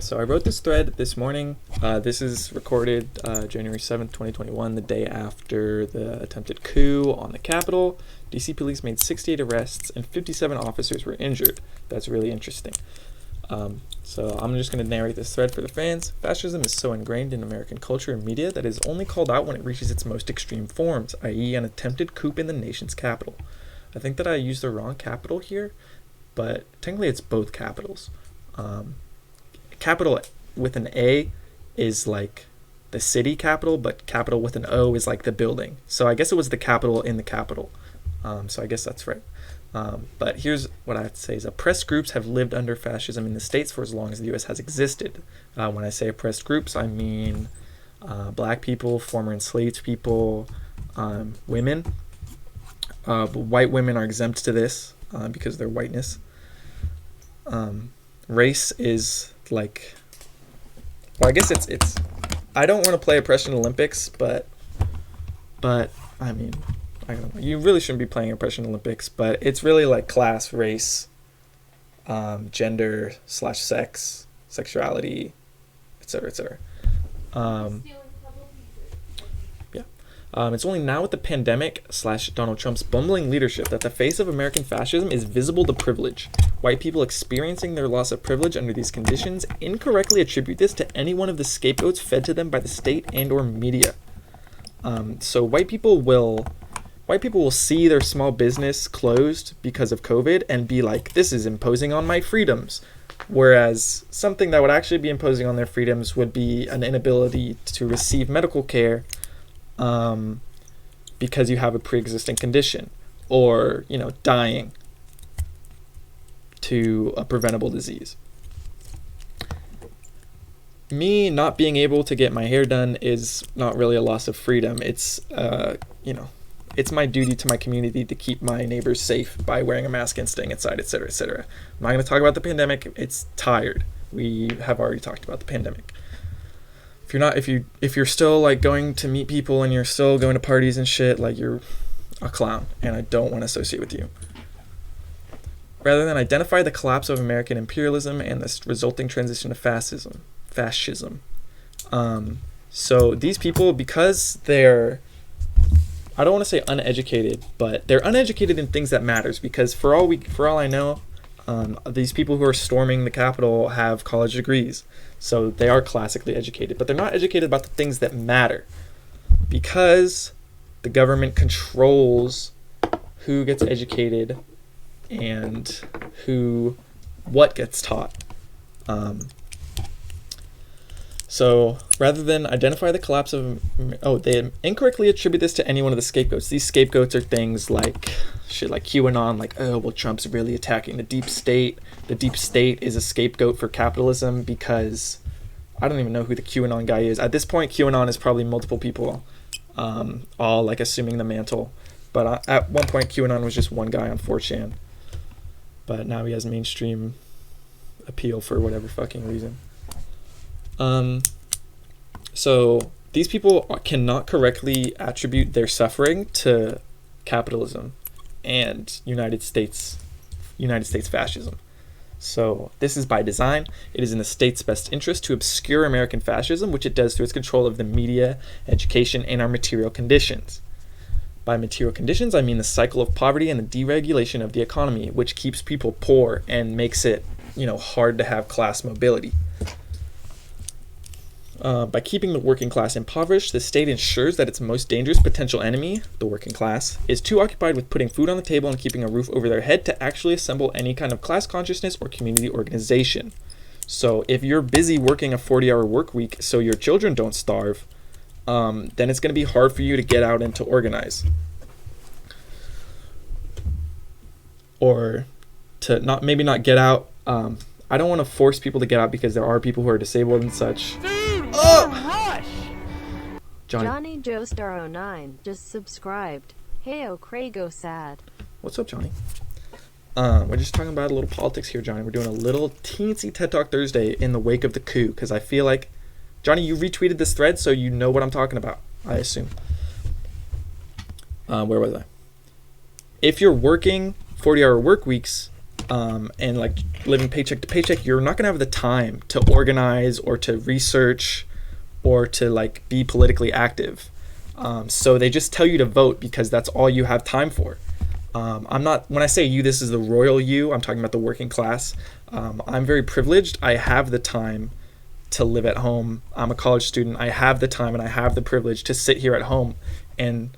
So I wrote this thread this morning. This is recorded January 7th, 2021, the day after the attempted coup on the Capitol. DC police made 68 arrests and 57 officers were injured. That's really interesting. So I'm just going to narrate this thread for the fans. Fascism is so ingrained in American culture and media that it is only called out when it reaches its most extreme forms, i.e. an attempted coup in the nation's capital. I think that I used the wrong capital here, but technically it's both capitals. Capital with an A is like the city capital, but capital with an O is like the building. So I guess it was the capital in the capital. So I guess that's right. But here's what I have to say is oppressed groups have lived under fascism in the States for as long as the U.S. has existed. When I say oppressed groups, I mean black people, former enslaved people, women. But white women are exempt to this because of their whiteness. Race is like, well, I guess it's I don't want to play Oppression Olympics, but I mean, I don't know, you really shouldn't be playing Oppression Olympics, but it's really like class, race, gender / sex, sexuality, etc., etc. It's only now with the pandemic / Donald Trump's bumbling leadership that the face of American fascism is visible to privilege. White people experiencing their loss of privilege under these conditions incorrectly attribute this to any one of the scapegoats fed to them by the state and or media. So white people will see their small business closed because of COVID and be like, this is imposing on my freedoms. Whereas something that would actually be imposing on their freedoms would be an inability to receive medical care because you have a pre-existing condition, or dying to a preventable disease. Me not being able to get my hair done is not really a loss of freedom. It's it's my duty to my community to keep my neighbors safe by wearing a mask and staying inside, etc., etc. I'm not going to talk about the pandemic. It's tired. We have already talked about the pandemic. If you're still like going to meet people and you're still going to parties and shit, like, you're a clown, and I don't want to associate with you. Rather than identify the collapse of American imperialism and the resulting transition to fascism. So these people, because they're, I don't want to say uneducated, but they're uneducated in things that matters, because for all I know, these people who are storming the Capitol have college degrees. So they are classically educated, but they're not educated about the things that matter, because the government controls who gets educated and what gets taught. So rather than identify the collapse of, they incorrectly attribute this to any one of the scapegoats. These scapegoats are things like shit like QAnon, like, Trump's really attacking the deep state. The deep state is a scapegoat for capitalism, because I don't even know who the QAnon guy is. At this point, QAnon is probably multiple people, all like assuming the mantle. But at one point, QAnon was just one guy on 4chan. But now he has mainstream appeal for whatever fucking reason. So these people cannot correctly attribute their suffering to capitalism and United States fascism. So this is by design. It is in the state's best interest to obscure American fascism, which it does through its control of the media, education, and our material conditions. By material conditions, I mean the cycle of poverty and the deregulation of the economy, which keeps people poor and makes it, hard to have class mobility. By keeping the working class impoverished, the state ensures that its most dangerous potential enemy, the working class, is too occupied with putting food on the table and keeping a roof over their head to actually assemble any kind of class consciousness or community organization. So if you're busy working a 40-hour work week so your children don't starve, then it's going to be hard for you to get out and to organize. Or to not get out. I don't want to force people to get out, because there are people who are disabled and such. Hush! Johnny Joe Star 09 just subscribed. Heyo Craigo sad. What's up, Johnny? We're just talking about a little politics here, Johnny. We're doing a little teensy TED Talk Thursday in the wake of the coup, because I feel like, Johnny, you retweeted this thread, so you know what I'm talking about, I assume. Where was I? If you're working 40-hour work weeks, and like living paycheck to paycheck, you're not gonna have the time to organize or to research or to like be politically active. So they just tell you to vote because that's all you have time for. I'm not, when I say you, this is the royal you, I'm talking about the working class. I'm very privileged. I have the time to live at home. I'm a college student. I have the time and I have the privilege to sit here at home and,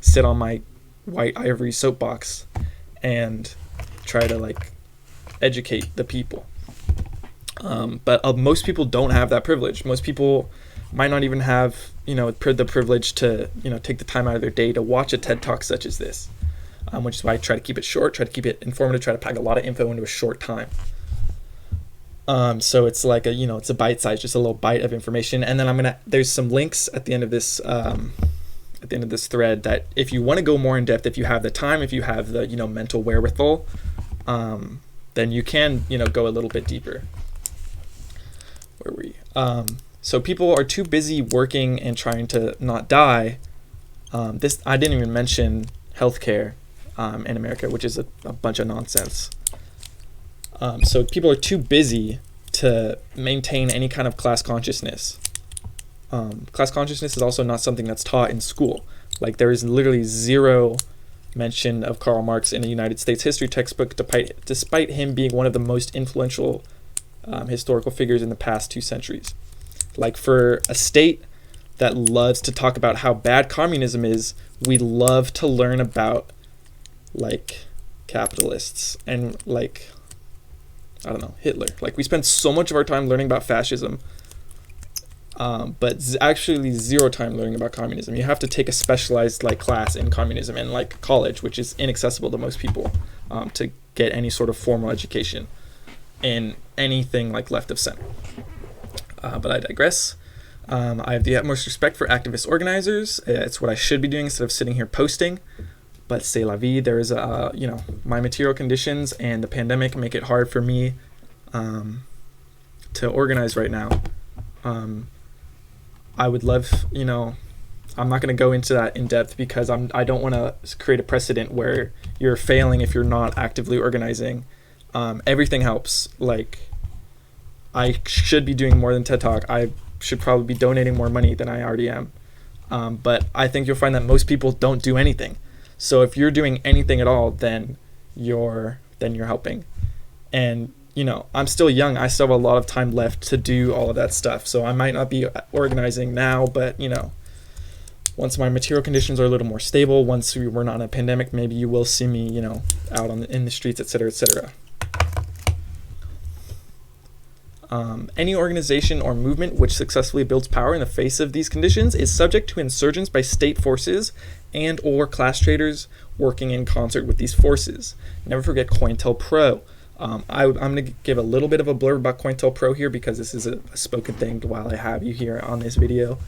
sit on my white ivory soapbox and try to like educate the people. But most people don't have that privilege. Most people might not even have, the privilege to, take the time out of their day to watch a TED Talk such as this, which is why I try to keep it short, try to keep it informative, try to pack a lot of info into a short time. So it's like it's a bite size, just a little bite of information. And then there's some links at the end of this, thread that if you want to go more in depth, if you have the time, if you have the, mental wherewithal, then you can, go a little bit deeper. Where were we? So people are too busy working and trying to not die. I didn't even mention healthcare in America, which is a bunch of nonsense. So people are too busy to maintain any kind of class consciousness. Class consciousness is also not something that's taught in school. Like there is literally zero mention of Karl Marx in a United States history textbook, despite him being one of the most influential historical figures in the past 2 centuries. Like for a state that loves to talk about how bad communism is, we love to learn about like capitalists and like, I don't know, Hitler. Like we spend so much of our time learning about fascism, but actually 0 time learning about communism. You have to take a specialized like class in communism in like college, which is inaccessible to most people, to get any sort of formal education in anything like left of center. But I digress. I have the utmost respect for activist organizers. It's what I should be doing instead of sitting here posting. But c'est la vie. There is my material conditions and the pandemic make it hard for me to organize right now. I would love, I'm not going to go into that in depth because I don't want to create a precedent where you're failing if you're not actively organizing. Everything helps. Like, I should be doing more than TED Talk. I should probably be donating more money than I already am. But I think you'll find that most people don't do anything. So if you're doing anything at all, then you're helping. And, I'm still young. I still have a lot of time left to do all of that stuff. So I might not be organizing now, but, once my material conditions are a little more stable, once we're not in a pandemic, maybe you will see me, out in the streets, et cetera, et cetera. Any organization or movement which successfully builds power in the face of these conditions is subject to insurgence by state forces and or class traders working in concert with these forces. Never forget COINTELPRO. I'm going to give a little bit of a blurb about COINTELPRO here because this is a spoken thing while I have you here on this video.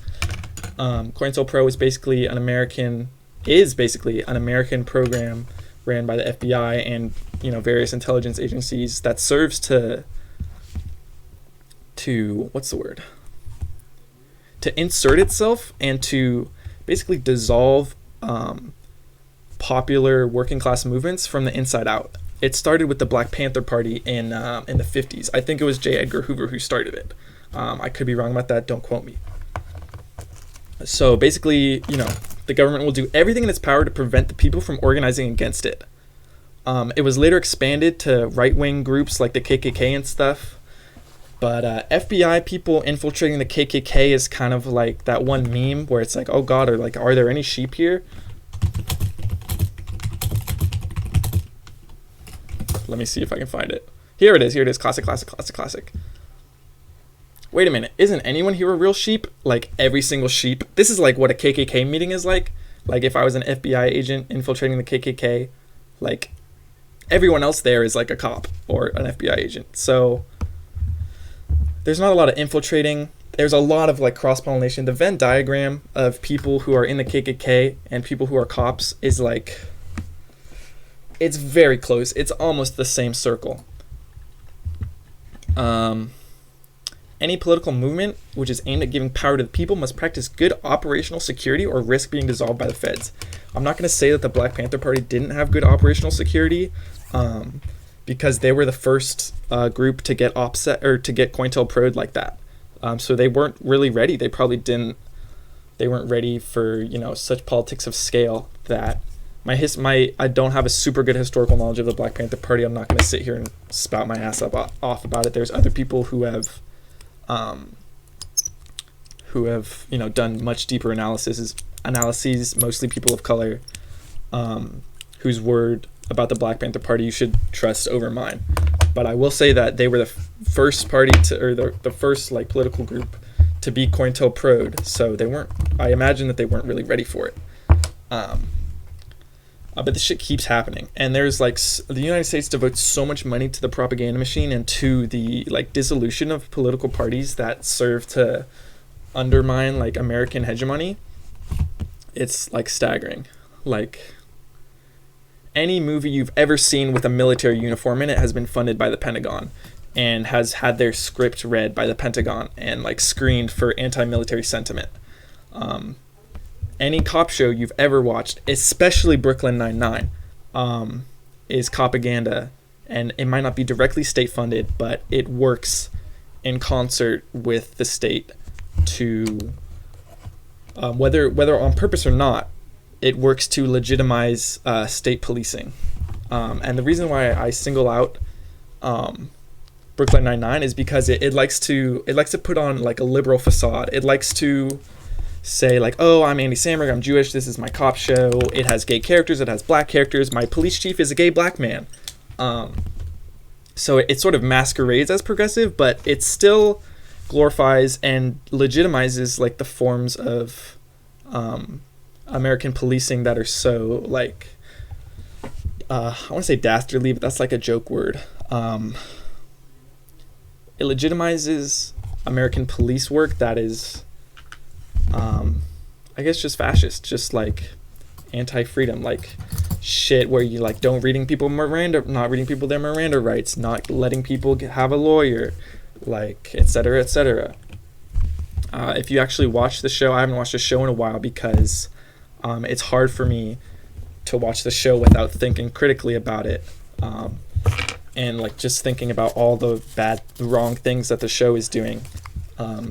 COINTELPRO is basically an American program ran by the FBI and various intelligence agencies that serves to insert itself and to basically dissolve popular working class movements from the inside out. It started with the Black Panther Party in the 50s. I think it was J. Edgar Hoover who started it. I could be wrong about that. Don't quote me. So basically, the government will do everything in its power to prevent the people from organizing against it. It was later expanded to right-wing groups like the KKK and stuff. But FBI people infiltrating the KKK is kind of like that one meme where it's like, oh God, are there any sheep here? Let me see if I can find it. Here it is. Classic. Wait a minute. Isn't anyone here a real sheep? Like every single sheep? This is like what a KKK meeting is like. Like if I was an FBI agent infiltrating the KKK, like everyone else there is like a cop or an FBI agent. So there's not a lot of infiltrating. There's a lot of like cross-pollination. The Venn diagram of people who are in the KKK and people who are cops is like, it's very close. It's almost the same circle. Any political movement which is aimed at giving power to the people must practice good operational security or risk being dissolved by the feds. I'm not going to say that the Black Panther Party didn't have good operational security. because they were the first group to get COINTELPRO'd like that. So they weren't really ready. They probably didn't. They weren't ready for, you know, such politics of scale that I don't have a super good historical knowledge of the Black Panther Party. I'm not going to sit here and spout my ass off about it. There's other people who have you know, done much deeper analyses, mostly people of color, whose word about the Black Panther Party you should trust over mine. But I will say that they were the first party the first like political group to be COINTELPRO'd, so I imagine that they weren't really ready for it. But this shit keeps happening, and there's like the United States devotes so much money to the propaganda machine and to the like dissolution of political parties that serve to undermine like American hegemony. It's like staggering. Like any movie you've ever seen with a military uniform in it has been funded by the Pentagon and has had their script read by the Pentagon and like screened for anti-military sentiment. Any cop show you've ever watched, especially Brooklyn Nine-Nine, is propaganda, and it might not be directly state funded, but it works in concert with the state to whether on purpose or not, it works to legitimize state policing. And the reason why I single out Brooklyn Nine-Nine is because it likes to put on like a liberal facade. It likes to say like, oh, I'm Andy Samberg, I'm Jewish, this is my cop show, it has gay characters, it has black characters, my police chief is a gay black man. So it sort of masquerades as progressive, but it still glorifies and legitimizes like the forms of American policing that are so like I want to say dastardly, but that's like a joke word. It legitimizes American police work that is I guess just fascist, just like anti-freedom, like shit where you like not reading people their Miranda rights, not letting people have a lawyer, like etc. etc. If you actually watch the show, I haven't watched the show in a while because it's hard for me to watch the show without thinking critically about it, and like just thinking about all the wrong things that the show is doing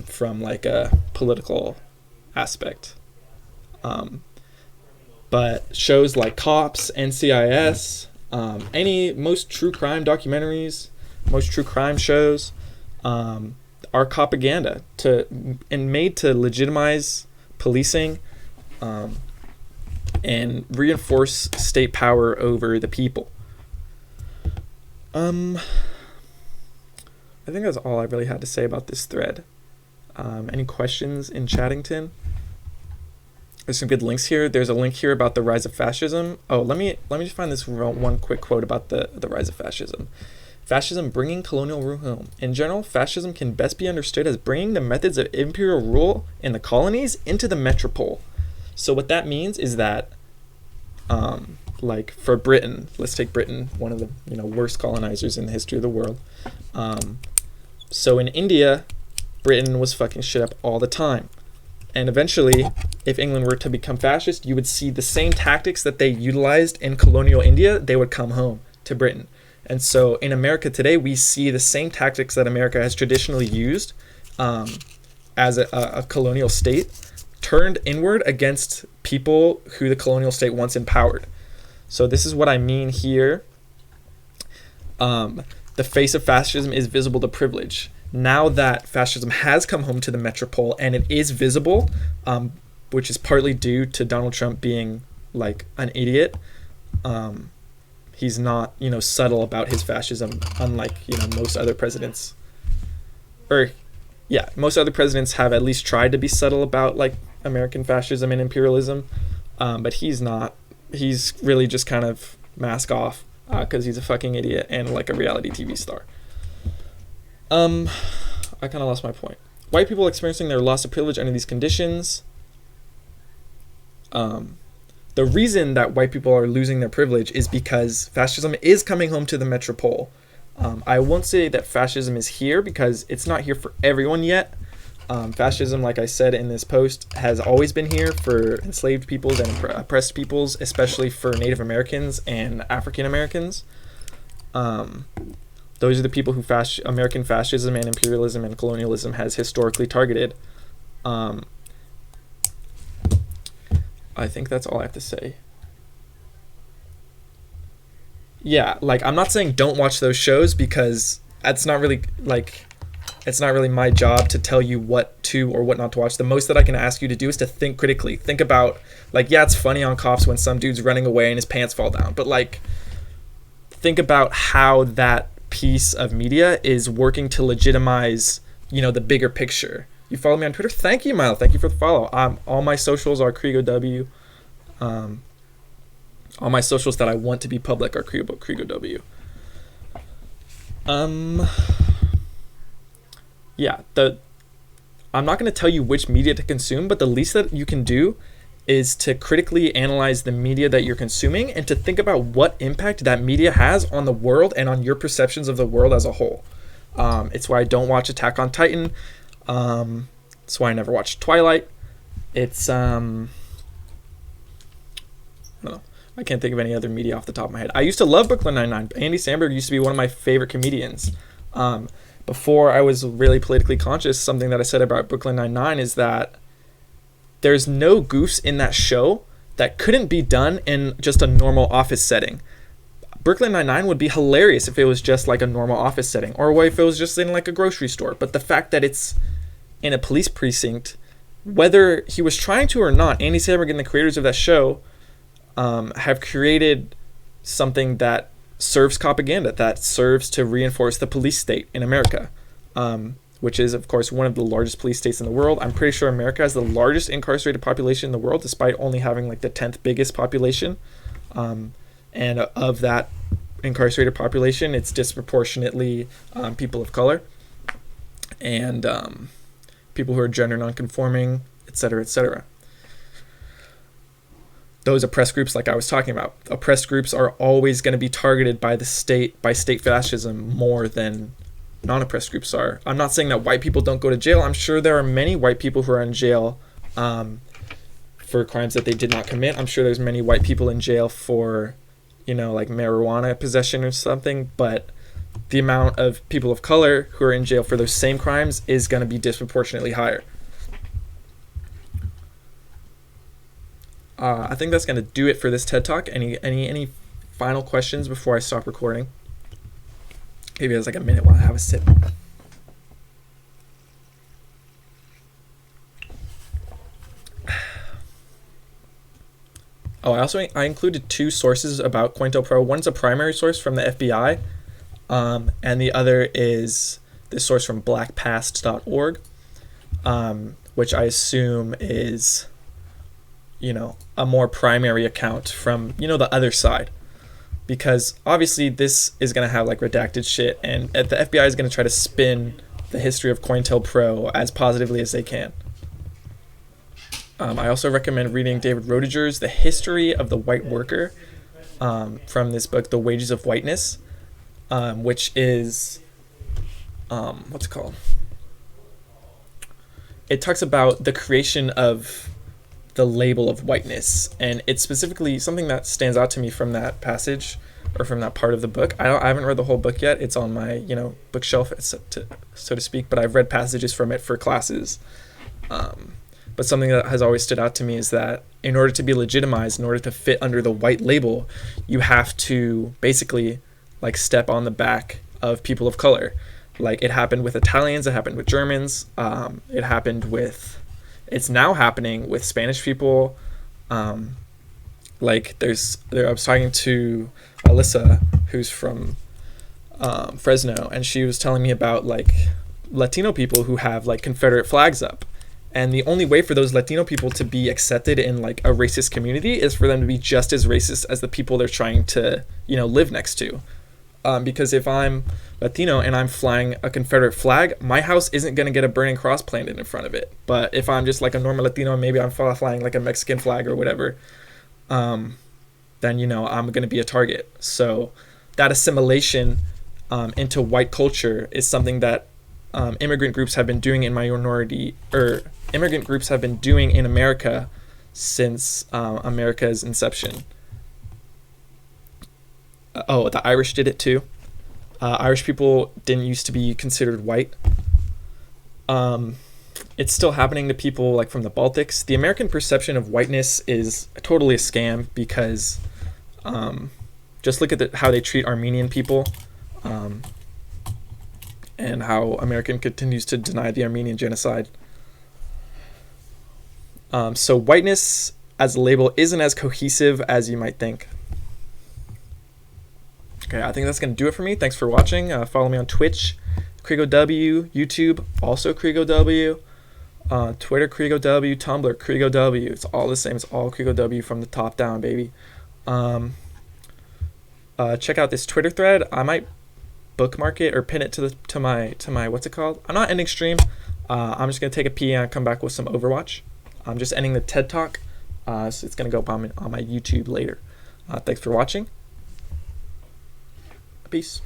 from like a political aspect. But shows like Cops, NCIS, most true crime documentaries, most true crime shows are propaganda made to legitimize policing and reinforce state power over the people. I think that's all I really had to say about this thread. Any questions in Chattington? There's some good links here. There's a link here about the rise of fascism. Oh, let me just find this one quick quote about the rise of fascism. Fascism bringing colonial rule home. In general, fascism can best be understood as bringing the methods of imperial rule in the colonies into the metropole. So what that means is that, like for Britain, let's take Britain, one of the worst colonizers in the history of the world. So in India, Britain was fucking shit up all the time. And eventually, if England were to become fascist, you would see the same tactics that they utilized in colonial India, they would come home to Britain. And so in America today, we see the same tactics that America has traditionally used as a colonial state turned inward against people who the colonial state once empowered. So this is what I mean here. The face of fascism is visible to privilege. Now that fascism has come home to the metropole and it is visible, which is partly due to Donald Trump being like an idiot, he's not, subtle about his fascism, unlike, most other presidents. Most other presidents have at least tried to be subtle about like American fascism and imperialism, but he's not. He's really just kind of mask off because he's a fucking idiot and like a reality TV star. I kind of lost my point. White people experiencing their loss of privilege under these conditions. The reason that white people are losing their privilege is because fascism is coming home to the metropole. I won't say that fascism is here because it's not here for everyone yet. Fascism, like I said in this post, has always been here for enslaved peoples and oppressed peoples, especially for Native Americans and African Americans. Um, those are the people who American fascism and imperialism and colonialism has historically targeted. I think that's all I have to say. Yeah, like, I'm not saying don't watch those shows, because it's not really my job to tell you what to or what not to watch. The most that I can ask you to do is to think critically. Think about, like, yeah, it's funny on Cops when some dude's running away and his pants fall down, but, like, think about how that piece of media is working to legitimize, the bigger picture. You follow me on Twitter? Thank you, Milo. Thank you for the follow. All my socials are KrigoW. All my socials that I want to be public are KrigoW. Yeah, I'm not going to tell you which media to consume, but the least that you can do is to critically analyze the media that you're consuming and to think about what impact that media has on the world and on your perceptions of the world as a whole. It's why I don't watch Attack on Titan. It's why I never watched Twilight. It's no, I can't think of any other media off the top of my head. I used to love Brooklyn Nine-Nine. Andy Samberg used to be one of my favorite comedians. Before I was really politically conscious, something that I said about Brooklyn Nine-Nine is that there's no goofs in that show that couldn't be done in just a normal office setting. Brooklyn Nine-Nine would be hilarious if it was just like a normal office setting, or if it was just in like a grocery store. But the fact that it's in a police precinct, whether he was trying to or not, Andy Samberg and the creators of that show have created something that serves propaganda, that serves to reinforce the police state in America, which is, of course, one of the largest police states in the world. I'm pretty sure America has the largest incarcerated population in the world, despite only having like the 10th biggest population. And of that incarcerated population, it's disproportionately people of color and people who are gender nonconforming, etc., etc. Those oppressed groups, like I was talking about, oppressed groups are always going to be targeted by the state, by state fascism, more than non-oppressed groups are. I'm not saying that white people don't go to jail. I'm sure there are many white people who are in jail for crimes that they did not commit. I'm sure there's many white people in jail for, like marijuana possession or something, but the amount of people of color who are in jail for those same crimes is going to be disproportionately higher. I think that's going to do it for this TED Talk. Any final questions before I stop recording? Maybe it's like a minute while I have a sip. Oh, I included two sources about COINTELPRO. One's a primary source from the FBI, and the other is this source from blackpast.org, which I assume is, a more primary account from, the other side. Because obviously this is going to have like redacted shit, and the FBI is going to try to spin the history of COINTELPRO as positively as they can. I also recommend reading David Roediger's The History of the White Worker from this book, The Wages of Whiteness, which is, what's it called? It talks about the creation of the label of whiteness, and it's specifically something that stands out to me from that passage or from that part of the book. I haven't read the whole book yet. It's on my bookshelf, so to speak, but I've read passages from it for classes. But something that has always stood out to me is that in order to be legitimized, in order to fit under the white label, you have to basically like step on the back of people of color. Like it happened with Italians, it happened with Germans, it's now happening with Spanish people. I was talking to Alyssa, who's from Fresno, and she was telling me about like Latino people who have like Confederate flags up. And the only way for those Latino people to be accepted in like a racist community is for them to be just as racist as the people they're trying to, live next to. Because if I'm Latino and I'm flying a Confederate flag, my house isn't going to get a burning cross planted in front of it. But if I'm just like a normal Latino, maybe I'm flying like a Mexican flag or whatever, then, I'm going to be a target. So that assimilation into white culture is something that immigrant groups have been doing in immigrant groups have been doing in America since America's inception. The Irish did it too. Irish people didn't used to be considered white. It's still happening to people like from the Baltics. The American perception of whiteness is totally a scam because just look at how they treat Armenian people, and how American continues to deny the Armenian genocide. So whiteness as a label isn't as cohesive as you might think. Okay, I think that's going to do it for me. Thanks for watching. Follow me on Twitch, KrigoW, YouTube, also KrigoW, Twitter, KrigoW, Tumblr, KrigoW. It's all the same. It's all KrigoW from the top down, baby. Check out this Twitter thread. I might bookmark it or pin it to my what's it called? I'm not ending stream. I'm just gonna take a pee and come back with some Overwatch. I'm just ending the TED Talk, so it's gonna go up on my YouTube later. Thanks for watching. Peace.